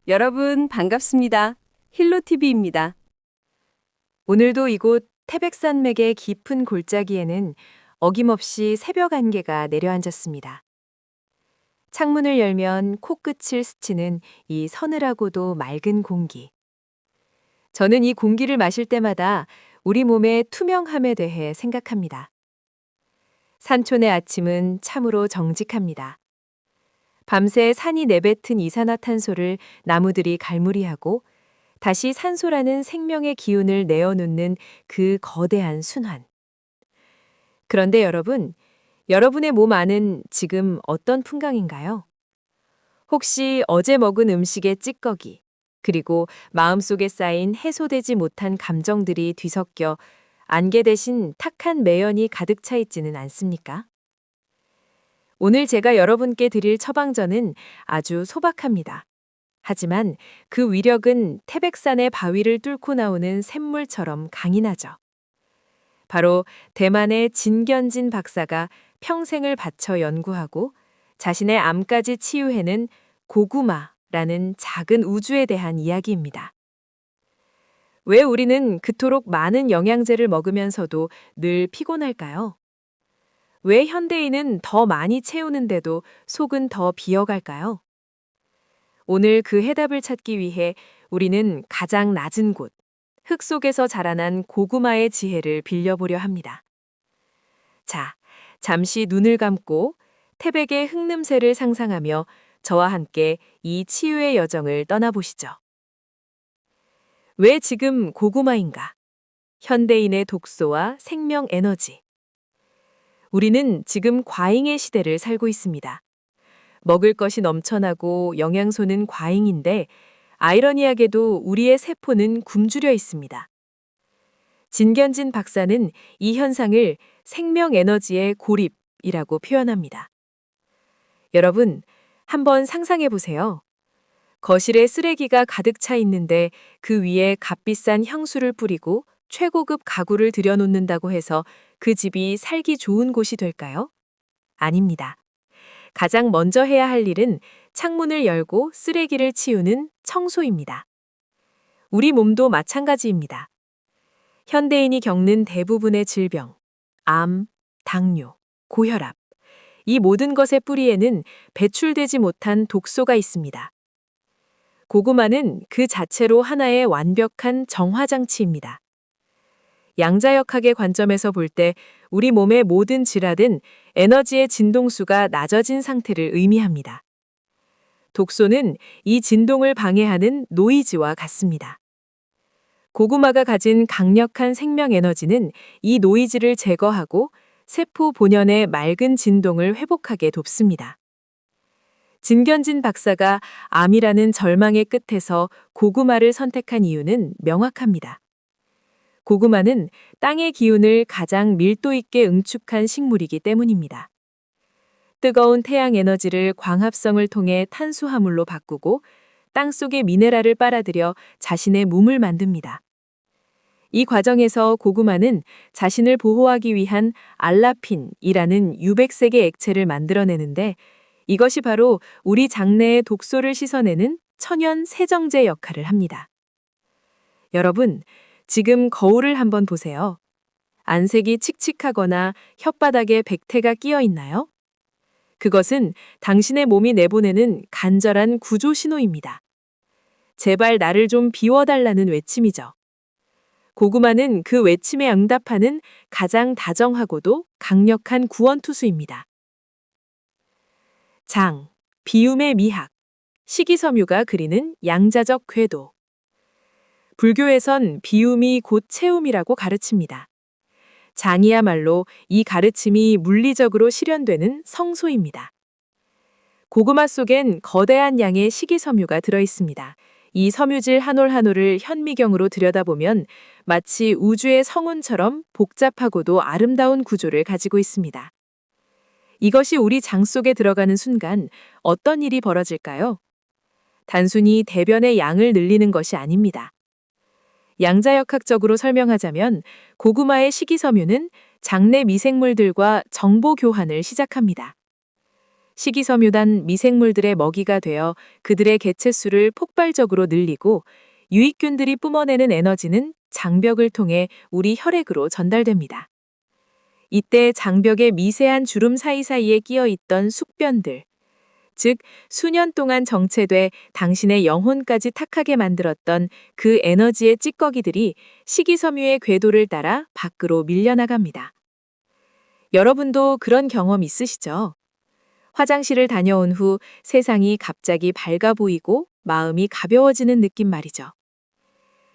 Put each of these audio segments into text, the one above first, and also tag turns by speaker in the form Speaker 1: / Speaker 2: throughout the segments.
Speaker 1: 여러분 반갑습니다. 힐로TV입니다. 오늘도 이곳 태백산맥의 깊은 골짜기에는 어김없이 새벽 안개가 내려앉았습니다. 창문을 열면 코끝을 스치는 이 서늘하고도 맑은 공기. 저는 이 공기를 마실 때마다 우리 몸의 투명함에 대해 생각합니다. 산촌의 아침은 참으로 정직합니다. 밤새 산이 내뱉은 이산화탄소를 나무들이 갈무리하고 다시 산소라는 생명의 기운을 내어놓는 그 거대한 순환. 그런데 여러분, 여러분의 몸 안은 지금 어떤 풍경인가요? 혹시 어제 먹은 음식의 찌꺼기, 그리고 마음속에 쌓인 해소되지 못한 감정들이 뒤섞여 안개 대신 탁한 매연이 가득 차 있지는 않습니까? 오늘 제가 여러분께 드릴 처방전은 아주 소박합니다. 하지만 그 위력은 태백산의 바위를 뚫고 나오는 샘물처럼 강인하죠. 바로 대만의 진견진 박사가 평생을 바쳐 연구하고 자신의 암까지 치유해낸 고구마라는 작은 우주에 대한 이야기입니다. 왜 우리는 그토록 많은 영양제를 먹으면서도 늘 피곤할까요? 왜 현대인은 더 많이 채우는데도 속은 더 비어갈까요? 오늘 그 해답을 찾기 위해 우리는 가장 낮은 곳, 흙 속에서 자라난 고구마의 지혜를 빌려보려 합니다. 자, 잠시 눈을 감고 태백의 흙냄새를 상상하며 저와 함께 이 치유의 여정을 떠나보시죠. 왜 지금 고구마인가? 현대인의 독소와 생명 에너지. 우리는 지금 과잉의 시대를 살고 있습니다. 먹을 것이 넘쳐나고 영양소는 과잉인데 아이러니하게도 우리의 세포는 굶주려 있습니다. 진견진 박사는 이 현상을 생명 에너지의 고립이라고 표현합니다. 여러분, 한번 상상해 보세요. 거실에 쓰레기가 가득 차 있는데 그 위에 값비싼 향수를 뿌리고 최고급 가구를 들여놓는다고 해서 그 집이 살기 좋은 곳이 될까요? 아닙니다. 가장 먼저 해야 할 일은 창문을 열고 쓰레기를 치우는 청소입니다. 우리 몸도 마찬가지입니다. 현대인이 겪는 대부분의 질병, 암, 당뇨, 고혈압, 이 모든 것의 뿌리에는 배출되지 못한 독소가 있습니다. 고구마는 그 자체로 하나의 완벽한 정화장치입니다. 양자역학의 관점에서 볼 때 우리 몸의 모든 질환은 에너지의 진동수가 낮아진 상태를 의미합니다. 독소는 이 진동을 방해하는 노이즈와 같습니다. 고구마가 가진 강력한 생명 에너지는 이 노이즈를 제거하고 세포 본연의 맑은 진동을 회복하게 돕습니다. 진견진 박사가 암이라는 절망의 끝에서 고구마를 선택한 이유는 명확합니다. 고구마는 땅의 기운을 가장 밀도 있게 응축한 식물이기 때문입니다. 뜨거운 태양 에너지를 광합성을 통해 탄수화물로 바꾸고 땅속의 미네랄을 빨아들여 자신의 몸을 만듭니다. 이 과정에서 고구마는 자신을 보호하기 위한 알라핀이라는 유백색의 액체를 만들어내는데 이것이 바로 우리 장내의 독소를 씻어내는 천연 세정제 역할을 합니다. 여러분, 지금 거울을 한번 보세요. 안색이 칙칙하거나 혓바닥에 백태가 끼어 있나요? 그것은 당신의 몸이 내보내는 간절한 구조 신호입니다. 제발 나를 좀 비워달라는 외침이죠. 고구마는 그 외침에 응답하는 가장 다정하고도 강력한 구원투수입니다. 장, 비움의 미학, 식이섬유가 그리는 양자적 궤도. 불교에선 비움이 곧 채움이라고 가르칩니다. 장이야말로 이 가르침이 물리적으로 실현되는 성소입니다. 고구마 속엔 거대한 양의 식이섬유가 들어있습니다. 이 섬유질 한 올 한 올을 현미경으로 들여다보면 마치 우주의 성운처럼 복잡하고도 아름다운 구조를 가지고 있습니다. 이것이 우리 장 속에 들어가는 순간 어떤 일이 벌어질까요? 단순히 대변의 양을 늘리는 것이 아닙니다. 양자역학적으로 설명하자면 고구마의 식이섬유는 장내 미생물들과 정보 교환을 시작합니다. 식이섬유단 미생물들의 먹이가 되어 그들의 개체수를 폭발적으로 늘리고 유익균들이 뿜어내는 에너지는 장벽을 통해 우리 혈액으로 전달됩니다. 이때 장벽의 미세한 주름 사이사이에 끼어 있던 숙변들, 즉 수년 동안 정체돼 당신의 영혼까지 탁하게 만들었던 그 에너지의 찌꺼기들이 식이섬유의 궤도를 따라 밖으로 밀려나갑니다. 여러분도 그런 경험 있으시죠? 화장실을 다녀온 후 세상이 갑자기 밝아 보이고 마음이 가벼워지는 느낌 말이죠.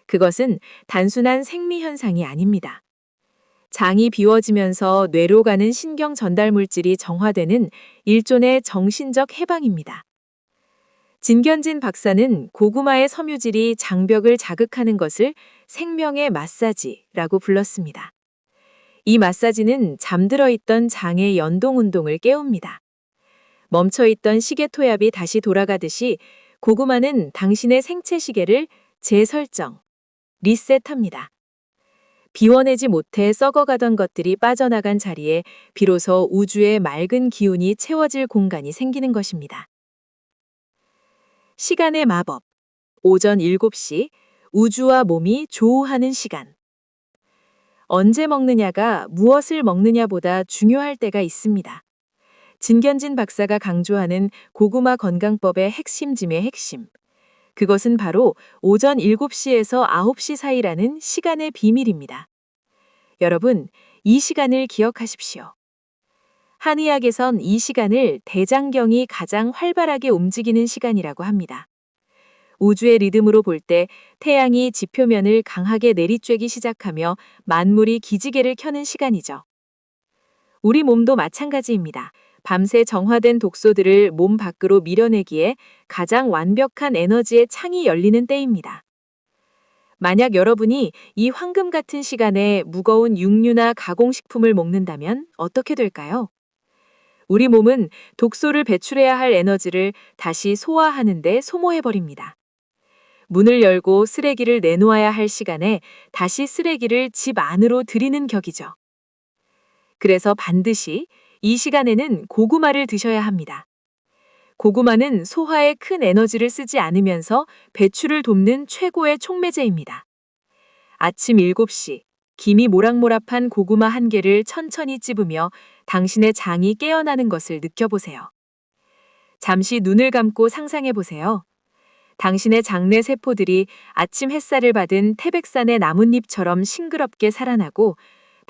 Speaker 1: 그것은 단순한 생리현상이 아닙니다. 장이 비워지면서 뇌로 가는 신경 전달 물질이 정화되는 일종의 정신적 해방입니다. 진견진 박사는 고구마의 섬유질이 장벽을 자극하는 것을 생명의 마사지라고 불렀습니다. 이 마사지는 잠들어 있던 장의 연동 운동을 깨웁니다. 멈춰있던 시계 토압이 다시 돌아가듯이 고구마는 당신의 생체 시계를 재설정, 리셋합니다. 비워내지 못해 썩어가던 것들이 빠져나간 자리에 비로소 우주의 맑은 기운이 채워질 공간이 생기는 것입니다. 시간의 마법. 오전 7시, 우주와 몸이 조우하는 시간. 언제 먹느냐가 무엇을 먹느냐보다 중요할 때가 있습니다. 진견진 박사가 강조하는 고구마 건강법의 핵심 중의 핵심. 그것은 바로 오전 7시에서 9시 사이라는 시간의 비밀입니다. 여러분, 이 시간을 기억하십시오. 한의학에선 이 시간을 대장경이 가장 활발하게 움직이는 시간이라고 합니다. 우주의 리듬으로 볼 때 태양이 지표면을 강하게 내리쬐기 시작하며 만물이 기지개를 켜는 시간이죠. 우리 몸도 마찬가지입니다. 밤새 정화된 독소들을 몸 밖으로 밀어내기에 가장 완벽한 에너지의 창이 열리는 때입니다. 만약 여러분이 이 황금 같은 시간에 무거운 육류나 가공식품을 먹는다면 어떻게 될까요? 우리 몸은 독소를 배출해야 할 에너지를 다시 소화하는 데 소모해버립니다. 문을 열고 쓰레기를 내놓아야 할 시간에 다시 쓰레기를 집 안으로 들이는 격이죠. 그래서 반드시 이 시간에는 고구마를 드셔야 합니다. 고구마는 소화에 큰 에너지를 쓰지 않으면서 배출을 돕는 최고의 촉매제입니다. 아침 7시, 김이 모락모락한 고구마 한 개를 천천히 찝으며 당신의 장이 깨어나는 것을 느껴보세요. 잠시 눈을 감고 상상해보세요. 당신의 장내 세포들이 아침 햇살을 받은 태백산의 나뭇잎처럼 싱그럽게 살아나고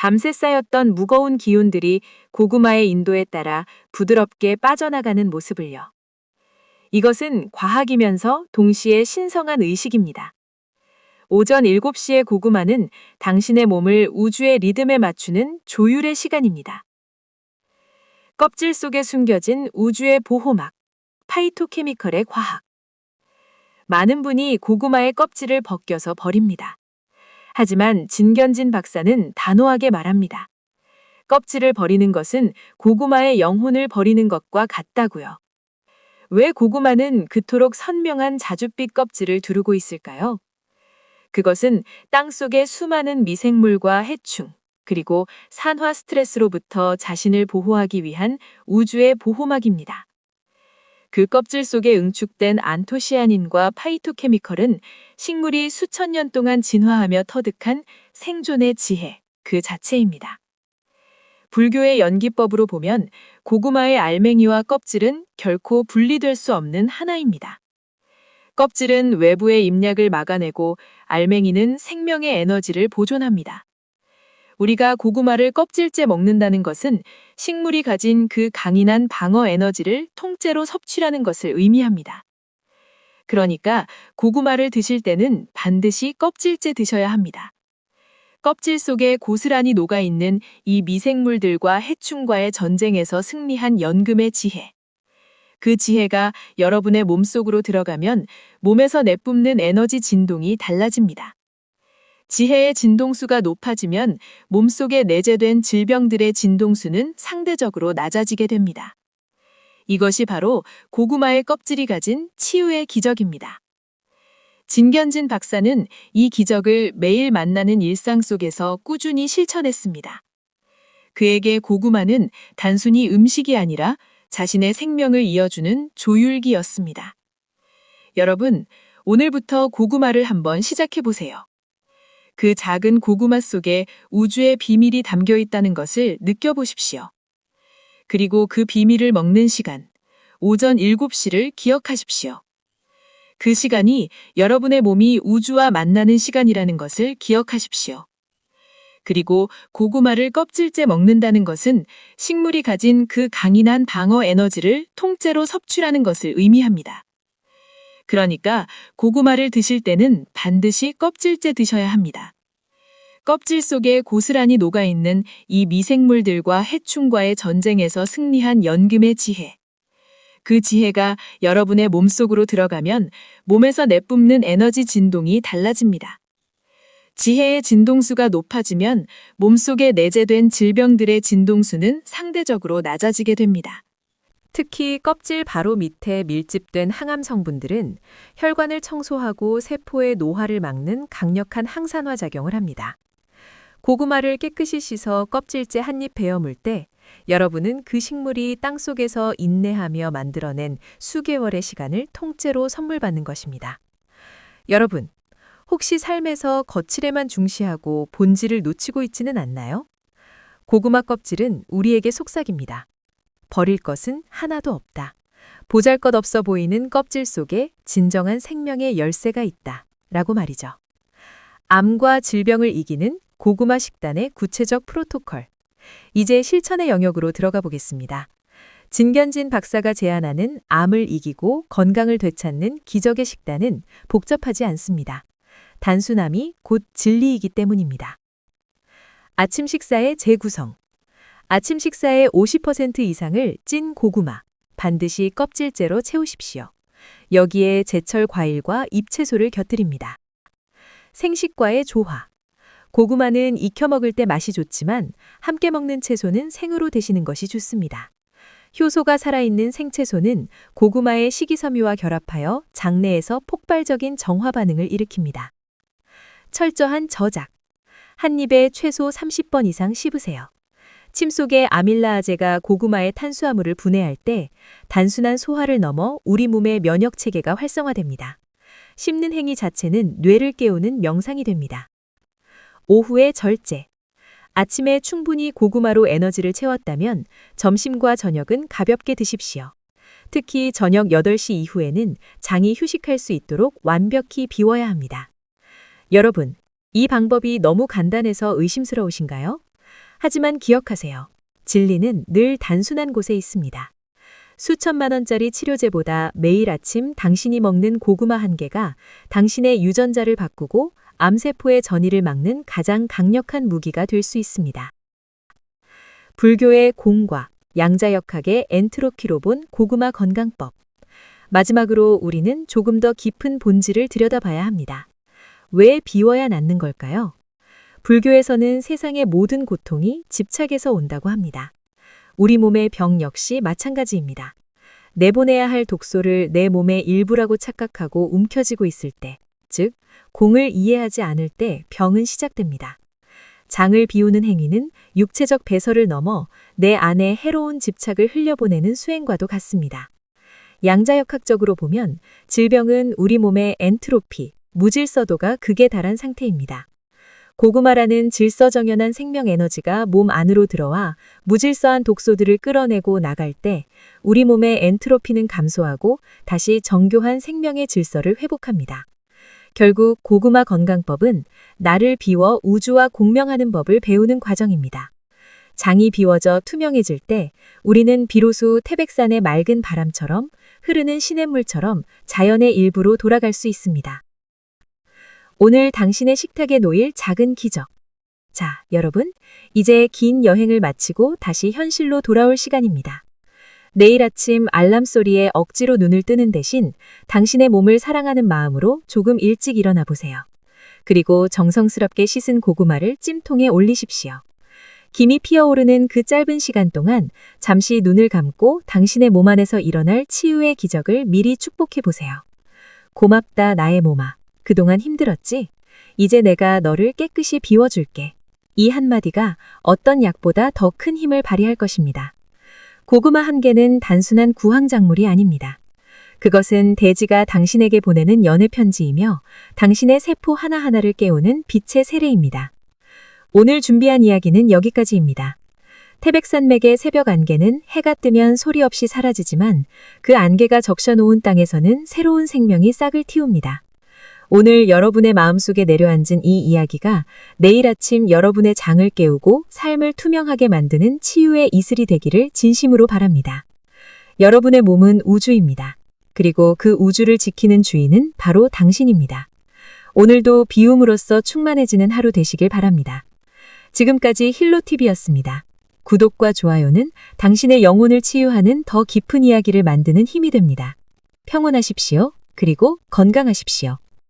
Speaker 1: 밤새 쌓였던 무거운 기운들이 고구마의 인도에 따라 부드럽게 빠져나가는 모습을요. 이것은 과학이면서 동시에 신성한 의식입니다. 오전 7시의 고구마는 당신의 몸을 우주의 리듬에 맞추는 조율의 시간입니다. 껍질 속에 숨겨진 우주의 보호막, 파이토케미컬의 과학. 많은 분이 고구마의 껍질을 벗겨서 버립니다. 하지만 진견진 박사는 단호하게 말합니다. 껍질을 버리는 것은 고구마의 영혼을 버리는 것과 같다고요. 왜 고구마는 그토록 선명한 자줏빛 껍질을 두르고 있을까요? 그것은 땅속의 수많은 미생물과 해충, 그리고 산화 스트레스로부터 자신을 보호하기 위한 우주의 보호막입니다. 그 껍질 속에 응축된 안토시아닌과 파이토케미컬은 식물이 수천 년 동안 진화하며 터득한 생존의 지혜, 그 자체입니다. 불교의 연기법으로 보면 고구마의 알맹이와 껍질은 결코 분리될 수 없는 하나입니다. 껍질은 외부의 입약을 막아내고 알맹이는 생명의 에너지를 보존합니다. 우리가 고구마를 껍질째 먹는다는 것은 식물이 가진 그 강인한 방어 에너지를 통째로 섭취하는 것을 의미합니다. 그러니까 고구마를 드실 때는 반드시 껍질째 드셔야 합니다. 껍질 속에 고스란히 녹아있는 이 미생물들과 해충과의 전쟁에서 승리한 연금의 지혜. 그 지혜가 여러분의 몸속으로 들어가면 몸에서 내뿜는 에너지 진동이 달라집니다. 지혜의 진동수가 높아지면 몸속에 내재된 질병들의 진동수는 상대적으로 낮아지게 됩니다. 이것이 바로 고구마의 껍질이 가진 치유의 기적입니다. 진견진 박사는 이 기적을 매일 만나는 일상 속에서 꾸준히 실천했습니다. 그에게 고구마는 단순히 음식이 아니라 자신의 생명을 이어주는 조율기였습니다. 여러분, 오늘부터 고구마를 한번 시작해 보세요. 그 작은 고구마 속에 우주의 비밀이 담겨 있다는 것을 느껴보십시오. 그리고 그 비밀을 먹는 시간, 오전 7시를 기억하십시오. 그 시간이 여러분의 몸이 우주와 만나는 시간이라는 것을 기억하십시오. 그리고 고구마를 껍질째 먹는다는 것은 식물이 가진 그 강인한 방어 에너지를 통째로 섭취하는 것을 의미합니다. 그러니까 고구마를 드실 때는 반드시 껍질째 드셔야 합니다. 껍질 속에 고스란히 녹아있는 이 미생물들과 해충과의 전쟁에서 승리한 연금의 지혜. 그 지혜가 여러분의 몸속으로 들어가면 몸에서 내뿜는 에너지 진동이 달라집니다. 지혜의 진동수가 높아지면 몸속에 내재된 질병들의 진동수는 상대적으로 낮아지게 됩니다. 특히 껍질 바로 밑에 밀집된 항암 성분들은 혈관을 청소하고 세포의 노화를 막는 강력한 항산화 작용을 합니다. 고구마를 깨끗이 씻어 껍질째 한 입 베어 물 때 여러분은 그 식물이 땅속에서 인내하며 만들어낸 수개월의 시간을 통째로 선물 받는 것입니다. 여러분, 혹시 삶에서 거칠에만 중시하고 본질을 놓치고 있지는 않나요? 고구마 껍질은 우리에게 속삭입니다. 버릴 것은 하나도 없다. 보잘것없어 보이는 껍질 속에 진정한 생명의 열쇠가 있다. 라고 말이죠. 암과 질병을 이기는 고구마 식단의 구체적 프로토콜. 이제 실천의 영역으로 들어가 보겠습니다. 진견진 박사가 제안하는 암을 이기고 건강을 되찾는 기적의 식단은 복잡하지 않습니다. 단순함이 곧 진리이기 때문입니다. 아침 식사의 재구성. 아침 식사의 50% 이상을 찐 고구마, 반드시 껍질째로 채우십시오. 여기에 제철 과일과 잎채소를 곁들입니다. 생식과의 조화. 고구마는 익혀 먹을 때 맛이 좋지만 함께 먹는 채소는 생으로 드시는 것이 좋습니다. 효소가 살아있는 생채소는 고구마의 식이섬유와 결합하여 장내에서 폭발적인 정화 반응을 일으킵니다. 철저한 저작. 한 입에 최소 30번 이상 씹으세요. 침 속의 아밀라아제가 고구마의 탄수화물을 분해할 때 단순한 소화를 넘어 우리 몸의 면역 체계가 활성화됩니다. 씹는 행위 자체는 뇌를 깨우는 명상이 됩니다. 오후의 절제. 아침에 충분히 고구마로 에너지를 채웠다면 점심과 저녁은 가볍게 드십시오. 특히 저녁 8시 이후에는 장이 휴식할 수 있도록 완벽히 비워야 합니다. 여러분, 이 방법이 너무 간단해서 의심스러우신가요? 하지만 기억하세요. 진리는 늘 단순한 곳에 있습니다. 수천만 원짜리 치료제보다 매일 아침 당신이 먹는 고구마 한 개가 당신의 유전자를 바꾸고 암세포의 전이를 막는 가장 강력한 무기가 될 수 있습니다. 불교의 공과 양자역학의 엔트로피로 본 고구마 건강법. 마지막으로 우리는 조금 더 깊은 본질을 들여다봐야 합니다. 왜 비워야 낫는 걸까요? 불교에서는 세상의 모든 고통이 집착에서 온다고 합니다. 우리 몸의 병 역시 마찬가지입니다. 내보내야 할 독소를 내 몸의 일부라고 착각하고 움켜쥐고 있을 때, 즉 공을 이해하지 않을 때 병은 시작됩니다. 장을 비우는 행위는 육체적 배설을 넘어 내 안에 해로운 집착을 흘려보내는 수행과도 같습니다. 양자역학적으로 보면 질병은 우리 몸의 엔트로피, 무질서도가 극에 달한 상태입니다. 고구마라는 질서정연한 생명 에너지가 몸 안으로 들어와 무질서한 독소들을 끌어내고 나갈 때 우리 몸의 엔트로피는 감소하고 다시 정교한 생명의 질서를 회복합니다. 결국 고구마 건강법은 나를 비워 우주와 공명하는 법을 배우는 과정입니다. 장이 비워져 투명해질 때 우리는 비로소 태백산의 맑은 바람처럼 흐르는 시냇물처럼 자연의 일부로 돌아갈 수 있습니다. 오늘 당신의 식탁에 놓일 작은 기적. 자, 여러분, 이제 긴 여행을 마치고 다시 현실로 돌아올 시간입니다. 내일 아침 알람 소리에 억지로 눈을 뜨는 대신 당신의 몸을 사랑하는 마음으로 조금 일찍 일어나 보세요. 그리고 정성스럽게 씻은 고구마를 찜통에 올리십시오. 김이 피어오르는 그 짧은 시간 동안 잠시 눈을 감고 당신의 몸 안에서 일어날 치유의 기적을 미리 축복해 보세요. 고맙다, 나의 몸아. 그동안 힘들었지? 이제 내가 너를 깨끗이 비워줄게. 이 한마디가 어떤 약보다 더 큰 힘을 발휘할 것입니다. 고구마 한 개는 단순한 구황작물이 아닙니다. 그것은 대지가 당신에게 보내는 연애 편지이며 당신의 세포 하나하나를 깨우는 빛의 세례입니다. 오늘 준비한 이야기는 여기까지입니다. 태백산맥의 새벽 안개는 해가 뜨면 소리 없이 사라지지만 그 안개가 적셔놓은 땅에서는 새로운 생명이 싹을 틔웁니다. 오늘 여러분의 마음속에 내려앉은 이 이야기가 내일 아침 여러분의 장을 깨우고 삶을 투명하게 만드는 치유의 이슬이 되기를 진심으로 바랍니다. 여러분의 몸은 우주입니다. 그리고 그 우주를 지키는 주인은 바로 당신입니다. 오늘도 비움으로써 충만해지는 하루 되시길 바랍니다. 지금까지 힐로TV였습니다. 구독과 좋아요는 당신의 영혼을 치유하는 더 깊은 이야기를 만드는 힘이 됩니다. 평온하십시오. 그리고 건강하십시오.